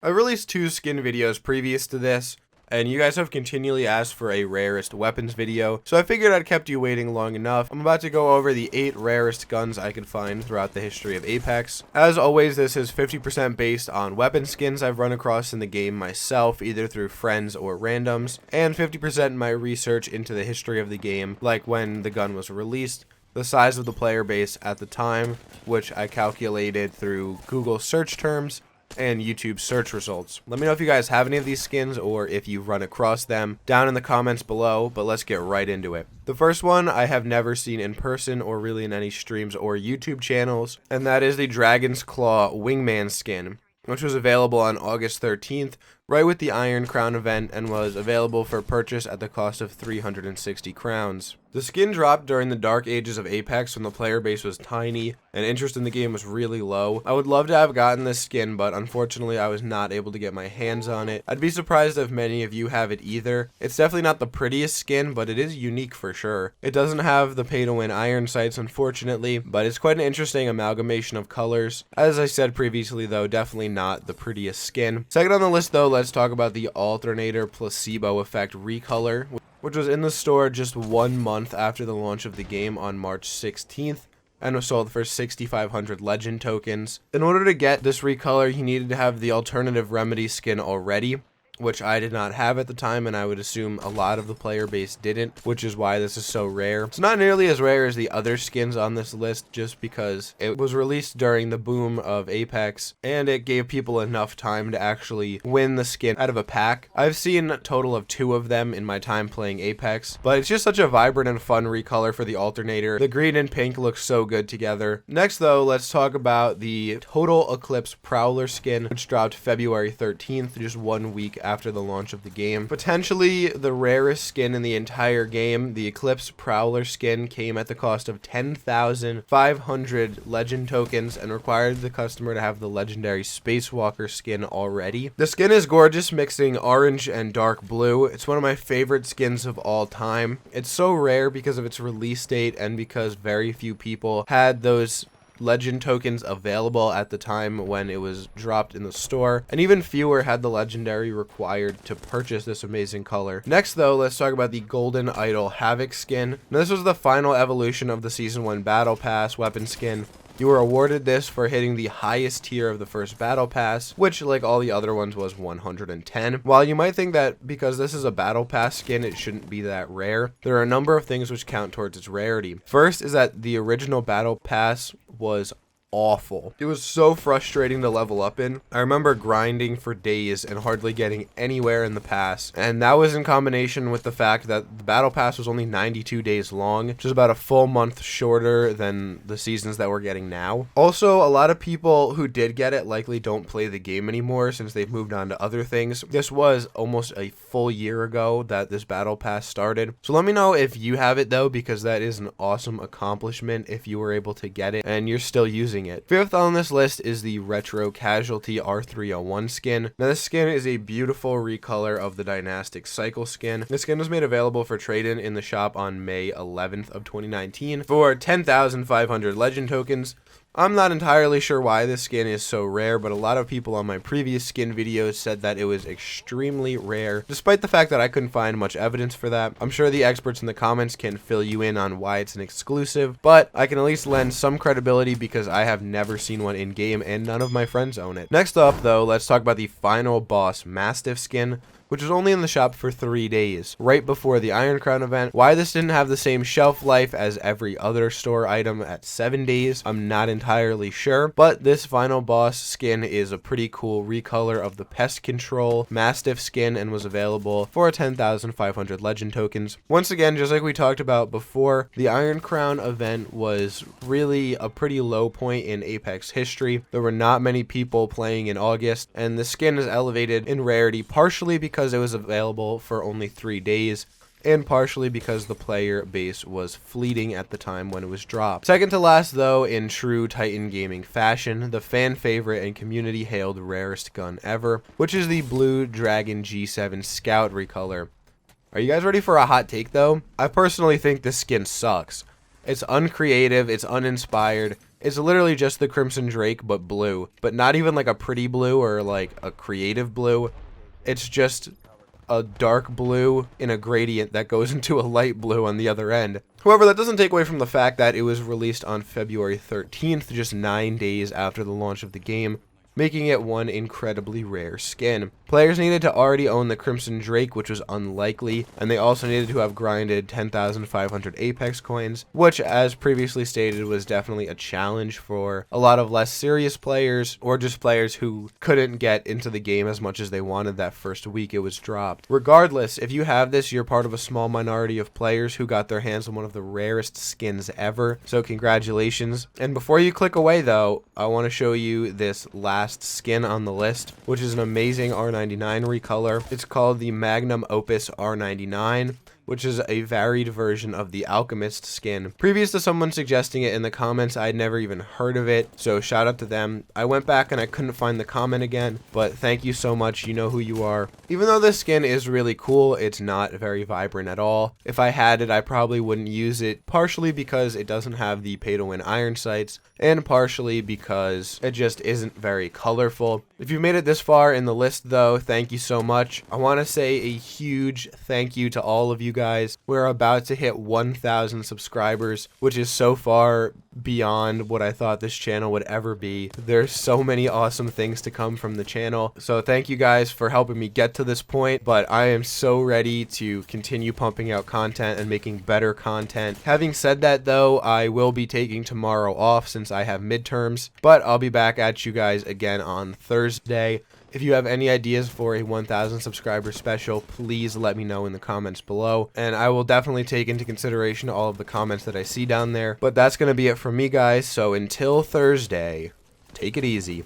I released 2 skin videos previous to this, and you guys have continually asked for a rarest weapons video, so I figured I'd kept you waiting long enough. I'm about to go over the 8 rarest guns I could find throughout the history of Apex. As always, this is 50% based on weapon skins I've run across in the game myself, either through friends or randoms, and 50% my research into the history of the game, like when the gun was released, the size of the player base at the time, which I calculated through Google search terms, and YouTube search results. Let me know if you guys have any of these skins or if you've run across them down in the comments below, but let's get right into it. The first one I have never seen in person or really in any streams or YouTube channels, and that is the Dragon's Claw Wingman skin, which was available on August 13th, right with the Iron Crown event, and was available for purchase at the cost of 360 crowns. The skin dropped during the dark ages of Apex when the player base was tiny and interest in the game was really low. I would love to have gotten this skin, but unfortunately I was not able to get my hands on it. I'd be surprised if many of you have it either. It's definitely not the prettiest skin, but it is unique for sure. It doesn't have the pay to win iron sights, unfortunately, but it's quite an interesting amalgamation of colors. As I said previously though, definitely not the prettiest skin. Second on the list though, let's talk about the Alternator Placebo Effect recolor, which was in the store just 1 month after the launch of the game on March 16th, and was sold for 6,500 legend tokens. In order to get this recolor, you needed to have the Alternative Remedy skin already, which I did not have at the time, and I would assume a lot of the player base didn't, which is why this is so rare. It's not nearly as rare as the other skins on this list, just because it was released during the boom of Apex, and it gave people enough time to actually win the skin out of a pack. I've seen a total of 2 of them in my time playing Apex, but it's just such a vibrant and fun recolor for the Alternator. The green and pink look so good together. Next though, let's talk about the Total Eclipse Prowler skin, which dropped February 13th, just 1 week after the launch of the game. Potentially the rarest skin in the entire game, the Eclipse Prowler skin came at the cost of 10,500 legend tokens and required the customer to have the legendary Spacewalker skin already. The skin is gorgeous, mixing orange and dark blue. It's one of my favorite skins of all time. It's so rare because of its release date and because very few people had those legend tokens available at the time when it was dropped in the store, and even fewer had the legendary required to purchase this amazing color. Next though, let's talk about the Golden Idol Havok skin. Now, this was the final evolution of the Season 1 Battle Pass weapon skin. You were awarded this for hitting the highest tier of the first Battle Pass, which, like all the other ones, was 110. While you might think that because this is a Battle Pass skin, it shouldn't be that rare, there are a number of things which count towards its rarity. First is that the original Battle Pass was awful. It was so frustrating to level up in. I remember grinding for days and hardly getting anywhere in the pass, and that was in combination with the fact that the battle pass was only 92 days long, which is about a full month shorter than the seasons that we're getting now. Also, a lot of people who did get it likely don't play the game anymore since they've moved on to other things. This was almost a full year ago that this battle pass started, so let me know if you have it though, because that is an awesome accomplishment if you were able to get it and you're still using it. Fifth on this list is the Retro Casualty R301 skin. Now, this skin is a beautiful recolor of the Dynastic Cycle skin. This skin was made available for trade-in in the shop on May 11th of 2019 for 10,500 legend tokens. I'm not entirely sure why this skin is so rare, but a lot of people on my previous skin videos said that it was extremely rare, despite the fact that I couldn't find much evidence for that. I'm sure the experts in the comments can fill you in on why it's an exclusive, but I can at least lend some credibility because I have never seen one in game and none of my friends own it. Next up though, let's talk about the final boss Mastiff skin, which was only in the shop for 3 days, right before the Iron Crown event. Why this didn't have the same shelf life as every other store item at 7 days, I'm not entirely sure, but this final boss skin is a pretty cool recolor of the Pest Control Mastiff skin and was available for 10,500 legend tokens. Once again, just like we talked about before, the Iron Crown event was really a pretty low point in Apex history. There were not many people playing in August, and the skin is elevated in rarity partially because it was available for only 3 days, and partially because the player base was fleeting at the time when it was dropped. Second to last though, in true Titan Gaming fashion, the fan favorite and community hailed rarest gun ever, which is the Blue Dragon G7 Scout recolor. Are you guys ready for a hot take though? I personally think this skin sucks. It's uncreative, it's uninspired, It's literally just the Crimson Drake, but blue. But not even like a pretty blue or like a creative blue. It's just a dark blue in a gradient that goes into a light blue on the other end. However, that doesn't take away from the fact that it was released on February 13th, just 9 days after the launch of the game, making it one incredibly rare skin. Players needed to already own the Crimson Drake, which was unlikely, and they also needed to have grinded 10,500 Apex coins, which, as previously stated, was definitely a challenge for a lot of less serious players, or just players who couldn't get into the game as much as they wanted that first week it was dropped. Regardless, if you have this, you're part of a small minority of players who got their hands on one of the rarest skins ever, so congratulations. And before you click away though, I want to show you this last skin on the list, which is an amazing R99 recolor. It's called the Magnum Opus R99, which is a varied version of the Alchemist skin. Previous to someone suggesting it in the comments, I'd never even heard of it, so shout out to them. I went back and I couldn't find the comment again, but thank you so much, you know who you are. Even though this skin is really cool, it's not very vibrant at all. If I had it, I probably wouldn't use it, partially because it doesn't have the pay-to-win iron sights, and partially because it just isn't very colorful. If you've made it this far in the list though, thank you so much. I want to say a huge thank you to all of you guys. We're about to hit 1,000 subscribers, which is so far beyond what I thought this channel would ever be. There's so many awesome things to come from the channel, so thank you guys for helping me get to this point, but I am so ready to continue pumping out content and making better content. Having said that though, I will be taking tomorrow off since I have midterms, but I'll be back at you guys again on Thursday. If you have any ideas for a 1,000 subscriber special, please let me know in the comments below, and I will definitely take into consideration all of the comments that I see down there. But that's going to be it from me, guys, so until Thursday, take it easy.